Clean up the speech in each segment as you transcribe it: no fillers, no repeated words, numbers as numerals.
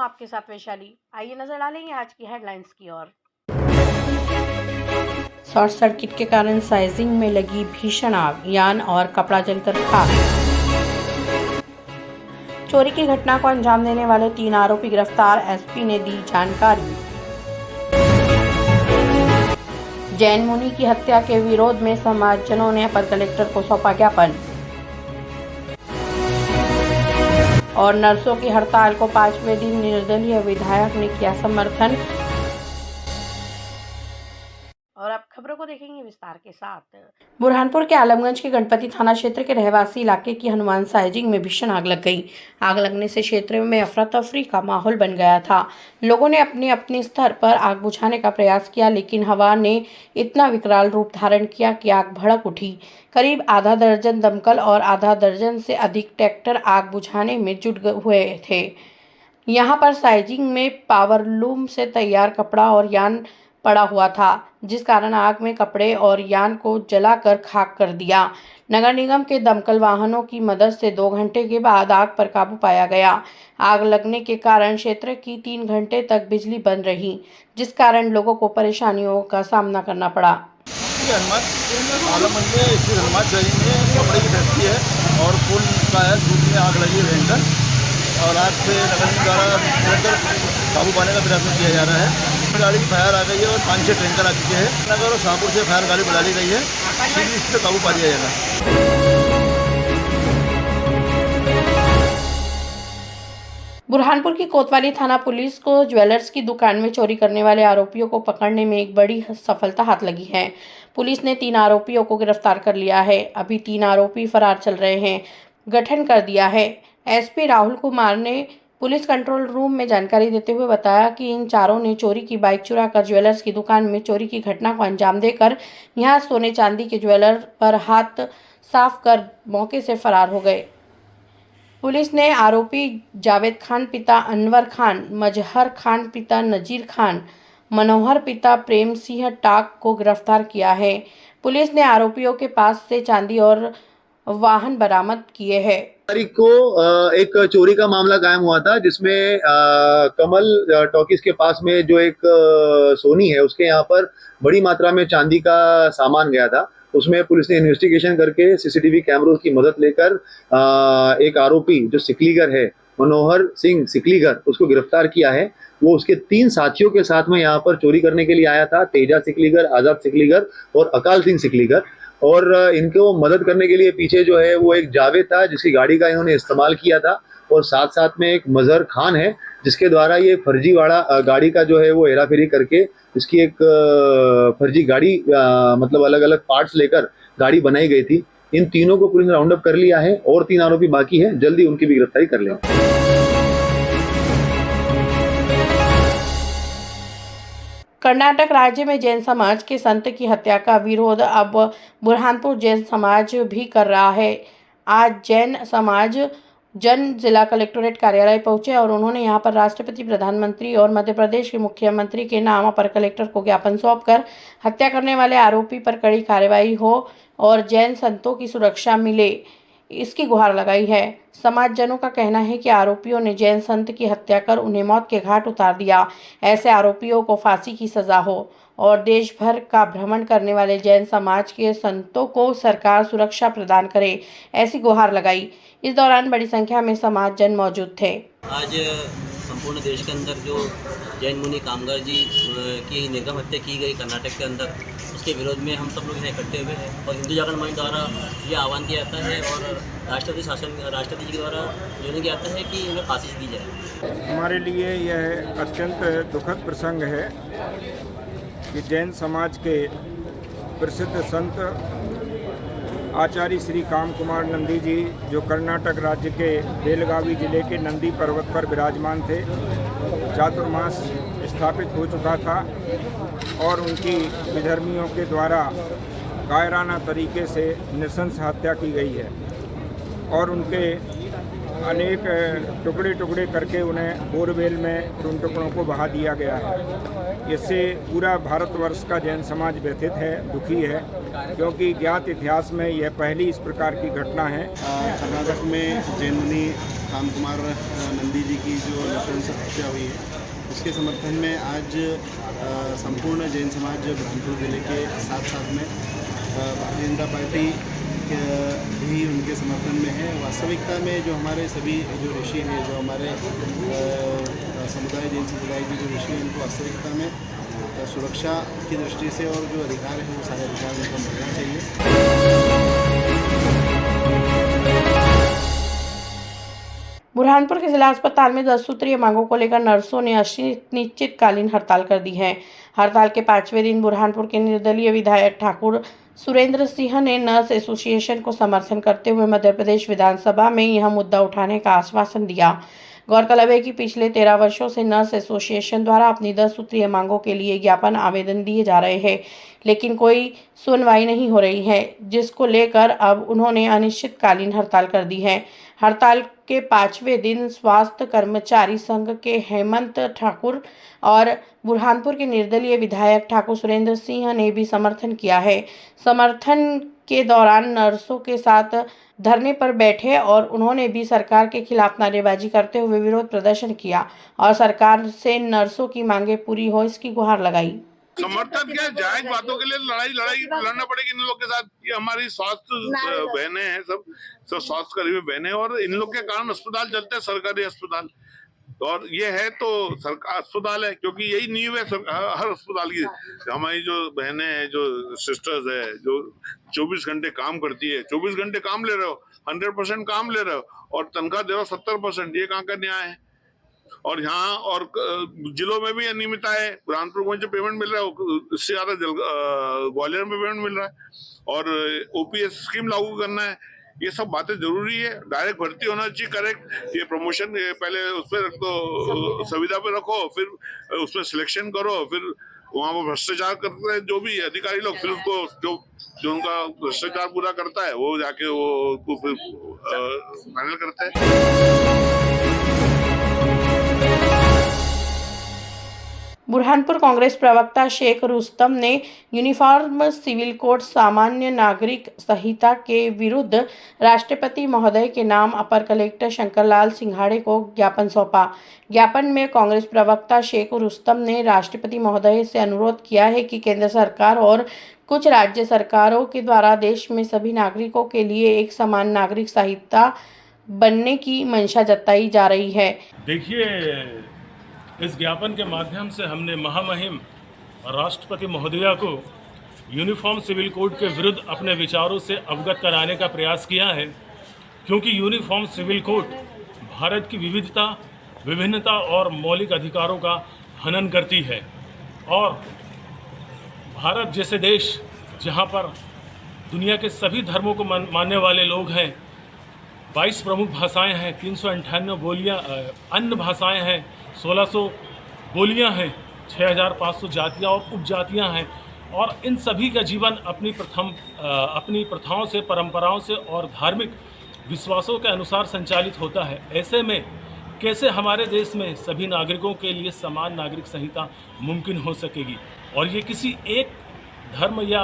आपके साथ वैशाली। आइए नजर डालेंगे आज की हेडलाइंस की ओर। शॉर्ट सर्किट के कारण साइजिंग में लगी भीषण आग, यान और कपड़ा जलकर खाक। चोरी की घटना को अंजाम देने वाले 3 आरोपी गिरफ्तार, एसपी ने दी जानकारी। जैन मुनि की हत्या के विरोध में समाजजनों ने अपर कलेक्टर को सौंपा ज्ञापन। और नर्सों की हड़ताल को 5वें दिन निर्दलीय विधायक ने किया समर्थन। और अब खबरों को देखेंगे विस्तार के साथ। बुरहानपुर के आलमगंज के गणपति थाना क्षेत्र के रहवासी इलाके की हनुमान साइजिंग में भीषण आग लग गई। आग लगने से क्षेत्र में अफरा तफरी का माहौल बन गया था। लोगों ने अपने अपने स्तर पर आग बुझाने का प्रयास किया, लेकिन हवा ने इतना विकराल रूप धारण किया कि आग भड़क उठी। करीब आधा दर्जन दमकल और आधा दर्जन से अधिक ट्रैक्टर आग बुझाने में जुट हुए थे। यहाँ पर साइजिंग में पावरलूम से तैयार कपड़ा और यान पड़ा हुआ था, जिस कारण आग में कपड़े और यान को जलाकर खाक कर दिया। नगर निगम के दमकल वाहनों की मदद से 2 घंटे के बाद आग पर काबू पाया गया। आग लगने के कारण क्षेत्र की 3 घंटे तक बिजली बंद रही, जिस कारण लोगों को परेशानियों का सामना करना पड़ा। आलमगंज में हनुमान साइजिंग में कपड़े की फैक्ट्री है और पुल का है, सूट में आग लगी है भयंकर। और आग पे नगर निगम द्वारा निरंतर काबू पाने का प्रयास किया जा रहा है। गाड़ी की फायर आ गई है और 5-6 टैंकर आ चुके हैं। नगर और शाहपुर से फायर गाड़ी बुला ली गई है, इस पर काबू पा लिया जाएगा। बुरहानपुर की कोतवाली थाना पुलिस को ज्वेलर्स की दुकान में चोरी करने वाले आरोपियों को पकड़ने में एक बड़ी सफलता हाथ लगी है। पुलिस ने 3 आरोपियों को गिरफ्तार कर लिया है। अभी 3 आरोपी फरार चल रहे हैं। गठन कर दिया है। एसपी राहुल कुमार ने पुलिस कंट्रोल रूम में जानकारी देते हुए बताया कि इन चारों ने चोरी की बाइक चुराकर ज्वेलर्स की दुकान में चोरी की घटना को अंजाम देकर यहां सोने चांदी के ज्वेलर पर हाथ साफ कर मौके से फरार हो गए। पुलिस ने आरोपी जावेद खान पिता अनवर खान, मजहर खान पिता नजीर खान, मनोहर पिता प्रेम सिंह टाक को गिरफ्तार किया है। पुलिस ने आरोपियों के पास से चांदी और वाहन बरामद किए हैं। तारीख को एक चोरी का मामला कायम हुआ था, जिसमें कमल टॉकीज के पास में जो एक सोनी है, उसके यहाँ पर बड़ी मात्रा में चांदी का सामान गया था। उसमें पुलिस ने इन्वेस्टिगेशन करके सीसीटीवी कैमरों की मदद लेकर एक आरोपी जो सिकलीगर है, मनोहर सिंह सिकलीगर, उसको गिरफ्तार किया है। वो उसके 3 साथियों के साथ में यहाँ पर चोरी करने के लिए आया था। तेजा सिकलीगर, आजाद सिकलीगर और अकाल सिंह सिकलीगर। और इनको मदद करने के लिए पीछे जो है वो एक जावेद था, जिसकी गाड़ी का इन्होंने इस्तेमाल किया था। और साथ साथ में एक मजहर खान है, जिसके द्वारा ये फर्जीवाड़ा गाड़ी का जो है वो हेराफेरी करके इसकी एक फर्जी गाड़ी मतलब अलग अलग पार्ट्स लेकर गाड़ी बनाई गई थी। इन तीनों को पुलिस ने राउंड अप कर लिया है और 3 आरोपी बाकी हैं, जल्दी उनकी भी गिरफ्तारी कर लेंगे। कर्नाटक राज्य में जैन समाज के संत की हत्या का विरोध अब बुरहानपुर जैन समाज भी कर रहा है। आज जैन समाज जन जिला कलेक्टोरेट कार्यालय पहुंचे और उन्होंने यहां पर राष्ट्रपति, प्रधानमंत्री और मध्य प्रदेश के मुख्यमंत्री के नाम अपर कलेक्टर को ज्ञापन सौंपकर हत्या करने वाले आरोपी पर कड़ी कार्रवाई हो और जैन संतों की सुरक्षा मिले, इसकी गुहार लगाई है। समाजजनों का कहना है कि आरोपियों ने जैन संत की हत्या कर उन्हें मौत के घाट उतार दिया। ऐसे आरोपियों को फांसी की सजा हो और देश भर का भ्रमण करने वाले जैन समाज के संतों को सरकार सुरक्षा प्रदान करे, ऐसी गुहार लगाई। इस दौरान बड़ी संख्या में समाजजन मौजूद थे। आज संपूर्ण देश के अंदर जो जैन मुनि कामगार जी की निर्मम हत्या की गई कर्नाटक के अंदर, उसके विरोध में हम सब लोग यहाँ इकट्ठे हुए हैं और हिंदू जागरण मंच द्वारा ये आह्वान किया जाता है और राष्ट्रपति जी के द्वारा निर्णय किया जाता है कि उन्हें फांसी दी जाए। हमारे लिए यह अत्यंत दुखद प्रसंग है कि जैन समाज के प्रसिद्ध संत आचार्य श्री काम कुमार नंदी जी, जो कर्नाटक राज्य के बेलगावी जिले के नंदी पर्वत पर विराजमान थे, चातुर्मास स्थापित हो चुका था और उनकी विधर्मियों के द्वारा कायराना तरीके से नृशंस हत्या की गई है और उनके अनेक टुकड़े टुकड़े करके उन्हें बोरवेल में उन टुकड़ों को बहा दिया गया है। इससे पूरा भारतवर्ष का जैन समाज व्यथित है, दुखी है, क्योंकि ज्ञात इतिहास में यह पहली इस प्रकार की घटना है। कर्नाटक में जैन मुनि काम कुमार नंदी जी की जो नृशंस हत्या हुई है उसके समर्थन में आज संपूर्ण जैन समाज बुरहानपुर ज़िले के साथ साथ में भारतीय जनता पार्टी भी उनके समर्थन में है। वास्तविकता में जो हमारे सभी जो ऋषि हैं, जो हमारे समुदाय जैन समुदाय के जो ऋषि हैं, उनको वास्तविकता में सुरक्षा की दृष्टि से और जो अधिकार है वो सारे अधिकार उनको मिलना चाहिए। बुरहानपुर के जिला अस्पताल में 10 सूत्रीय मांगों को लेकर नर्सों ने अनिश्चितकालीन हड़ताल कर दी है। हड़ताल के 5वें दिन बुरहानपुर के निर्दलीय विधायक ठाकुर सुरेंद्र सिंह ने नर्स एसोसिएशन को समर्थन करते हुए मध्य प्रदेश विधानसभा में यह मुद्दा उठाने का आश्वासन दिया। गौरतलब है कि पिछले 13 वर्षों से नर्स एसोसिएशन द्वारा अपनी 10 सूत्रीय मांगों के लिए ज्ञापन आवेदन दिए जा रहे हैं, लेकिन कोई सुनवाई नहीं हो रही है, जिसको लेकर अब उन्होंने अनिश्चितकालीन हड़ताल कर दी है। हड़ताल के 5वें दिन स्वास्थ्य कर्मचारी संघ के हेमंत ठाकुर और बुरहानपुर के निर्दलीय विधायक ठाकुर सुरेंद्र सिंह ने भी समर्थन किया है। समर्थन के दौरान नर्सों के साथ धरने पर बैठे और उन्होंने भी सरकार के खिलाफ नारेबाजी करते हुए विरोध प्रदर्शन किया और सरकार से नर्सों की मांगें पूरी हो इसकी गुहार लगाई। समर्थन क्या जायज बातों के लिए लड़ाई लड़ना पड़ेगी इन लोग के साथ। ये हमारी स्वास्थ्य बहनें हैं, सब स्वास्थ्य कर्मी बहनें, और इन लोग के कारण अस्पताल चलते हैं, सरकारी अस्पताल। और ये है तो सरकार अस्पताल है, क्योंकि यही नींव है हर अस्पताल की। हमारी जो बहनें हैं, जो सिस्टर्स है, जो 24 घंटे काम करती है, 24 घंटे काम ले रहे हो, 100% काम ले रहे हो और तनख्वाह दे रहे हो 70%, ये कहाँ का न्याय है। और यहाँ और जिलों में भी अनियमितता है। बुरहानपुर को जो पेमेंट मिल रहा है इससे ज्यादा ग्वालियर में पेमेंट मिल रहा है, और ओपीएस स्कीम लागू करना है। ये सब बातें जरूरी है। डायरेक्ट भर्ती होना चाहिए, करेक्ट। ये प्रमोशन पहले उस पर रख दो, संविदा पे रखो, फिर उसमें सिलेक्शन करो, फिर वहाँ पर भ्रष्टाचार करते हैं जो भी अधिकारी लोग, फिर उसको जो उनका भ्रष्टाचार पूरा करता है वो जाके वो फिर फाइनल करते हैं। बुरहानपुर कांग्रेस प्रवक्ता शेख रुस्तम ने यूनिफॉर्म सिविल कोड सामान्य नागरिक संहिता के विरुद्ध राष्ट्रपति महोदय के नाम अपर कलेक्टर शंकरलाल सिंघाड़े को ज्ञापन सौंपा। ज्ञापन में कांग्रेस प्रवक्ता शेख रुस्तम ने राष्ट्रपति महोदय से अनुरोध किया है कि केंद्र सरकार और कुछ राज्य सरकारों के द्वारा देश में सभी नागरिकों के लिए एक समान नागरिक संहिता बनने की मंशा जताई जा रही है। देखिए, इस ज्ञापन के माध्यम से हमने महामहिम राष्ट्रपति महोदया को यूनिफॉर्म सिविल कोड के विरुद्ध अपने विचारों से अवगत कराने का प्रयास किया है, क्योंकि यूनिफॉर्म सिविल कोड भारत की विविधता, विभिन्नता और मौलिक अधिकारों का हनन करती है। और भारत जैसे देश जहां पर दुनिया के सभी धर्मों को मानने वाले लोग हैं, 22 प्रमुख भाषाएं हैं, 398 बोलियां अन्य भाषाएं हैं, 1600 बोलियां हैं, 6500 जातियां और उपजातियां हैं, और इन सभी का जीवन अपनी प्रथाओं से, परंपराओं से और धार्मिक विश्वासों के अनुसार संचालित होता है। ऐसे में कैसे हमारे देश में सभी नागरिकों के लिए समान नागरिक संहिता मुमकिन हो सकेगी? और ये किसी एक धर्म या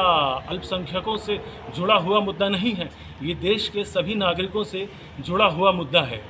अल्पसंख्यकों से जुड़ा हुआ मुद्दा नहीं है, ये देश के सभी नागरिकों से जुड़ा हुआ मुद्दा है।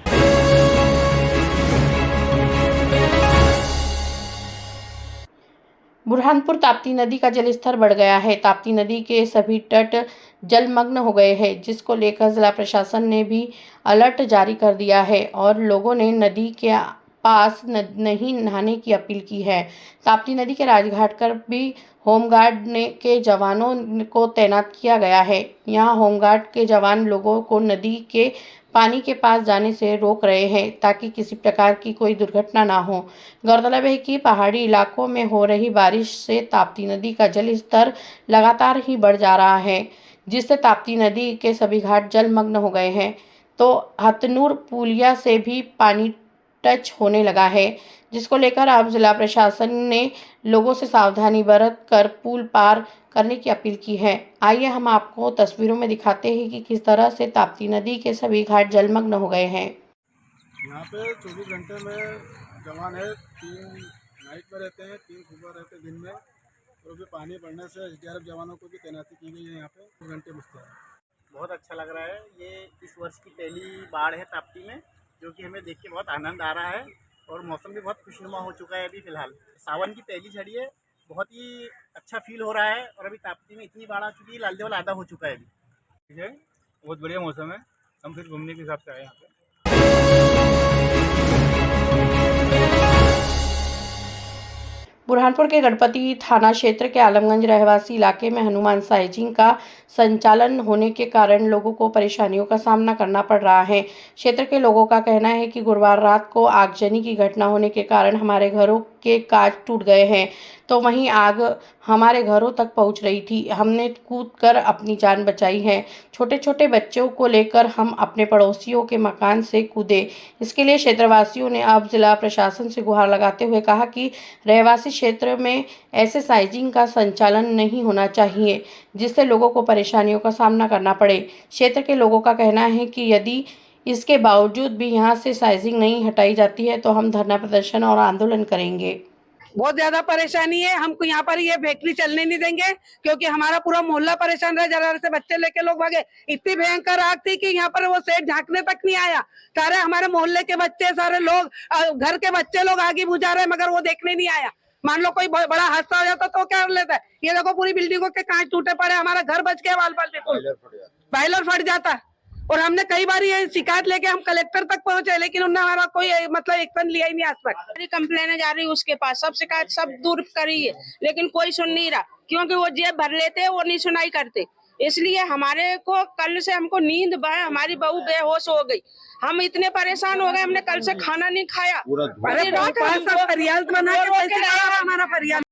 बुरहानपुर ताप्ती नदी का जलस्तर बढ़ गया है। ताप्ती नदी के सभी तट जलमग्न हो गए हैं, जिसको लेकर जिला प्रशासन ने भी अलर्ट जारी कर दिया है और लोगों ने नदी के पास नहीं नहाने की अपील की है। ताप्ती नदी के राजघाट पर भी होमगार्ड के जवानों को तैनात किया गया है। यहाँ होमगार्ड के जवान लोगों को नदी के पानी के पास जाने से रोक रहे हैं ताकि किसी प्रकार की कोई दुर्घटना ना हो। गौरतलब है कि पहाड़ी इलाकों में हो रही बारिश से ताप्ती नदी का जल स्तर लगातार ही बढ़ जा रहा है, जिससे ताप्ती नदी के सभी घाट जलमग्न हो गए हैं। तो हथनूर पुलिया से भी पानी टच होने लगा है, जिसको लेकर अब जिला प्रशासन ने लोगों से सावधानी बरत कर पुल पार करने की अपील की है। आइए हम आपको तस्वीरों में दिखाते हैं कि किस तरह से ताप्ती नदी के सभी घाट जलमग्न हो गए हैं। यहाँ पे 24 घंटे में जवान है, 3 नाइट में रहते हैं, 3 सुबह रहते हैं दिन में, और भी पानी बढ़ने से SDRF जवानों को भी तैनाती की गई है यहाँ पे 2 घंटे मुश्किल है। बहुत अच्छा लग रहा है। ये इस वर्ष की पहली बाढ़ है ताप्ती में, जो कि हमें देख के बहुत आनंद आ रहा है। और मौसम भी बहुत खुशनुमा हो चुका है अभी फ़िलहाल। सावन की पहली झड़ी है, बहुत ही अच्छा फील हो रहा है और अभी ताप्ती में इतनी बाढ़ आ चुकी है, लाल देवल आधा हो चुका है अभी। ठीक है, बहुत बढ़िया मौसम है, हम फिर घूमने के हिसाब से आए यहाँ पे। बुरहानपुर के गणपति थाना क्षेत्र के आलमगंज रहवासी इलाके में हनुमान साइजिंग का संचालन होने के कारण लोगों को परेशानियों का सामना करना पड़ रहा है। क्षेत्र के लोगों का कहना है कि गुरुवार रात को आगजनी की घटना होने के कारण हमारे घरों के कांच टूट गए हैं, तो वहीं आग हमारे घरों तक पहुंच रही थी। हमने कूदकर अपनी जान बचाई है। छोटे छोटे बच्चों को लेकर हम अपने पड़ोसियों के मकान से कूदे। इसके लिए क्षेत्रवासियों ने अब जिला प्रशासन से गुहार लगाते हुए कहा कि रहवासी क्षेत्र में ऐसे साइजिंग का संचालन नहीं होना चाहिए, जिससे लोगों को परेशानियों का सामना करना पड़े। क्षेत्र के लोगों का कहना है कि यदि इसके बावजूद भी यहां से साइजिंग नहीं हटाई जाती है तो हम धरना प्रदर्शन और आंदोलन करेंगे। बहुत ज्यादा परेशानी है। हमको यहाँ पर ये फैक्ट्री चलने नहीं देंगे, क्योंकि हमारा पूरा मोहल्ला परेशान रहा। जरा से बच्चे लेके लोग भागे। इतनी भयंकर आग थी कि यहाँ पर वो सेठ झांकने तक नहीं आया। सारे हमारे मोहल्ले के बच्चे, सारे लोग, घर के बच्चे लोग आगे बुझा रहे, मगर वो देखने नहीं आया। मान लो कोई बड़ा हादसा हो जाता तो क्या कर लेता है। ये देखो पूरी बिल्डिंगों के कांच टूटे पड़े, हमारा घर बच गया बाल बाल, बिल्कुल बॉयलर फट जाता। और हमने कई बार ये शिकायत लेके हम कलेक्टर तक पहुंचे, लेकिन उन्होंने हमारा कोई मतलब एक्शन लिया ही नहीं आज तक। सारी कंप्लेनें जा रही है उसके पास, सब शिकायत सब दूर करी है, लेकिन कोई सुन नहीं रहा, क्योंकि वो जेब भर लेते हैं, वो नहीं सुनाई करते। इसलिए हमारे को कल से हमको नींद बहे, हमारी बहू बेहोश हो गई। हम इतने परेशान हो गए, हमने कल से खाना नहीं खाया। अरे फरियाद बना के हमारा फरियाद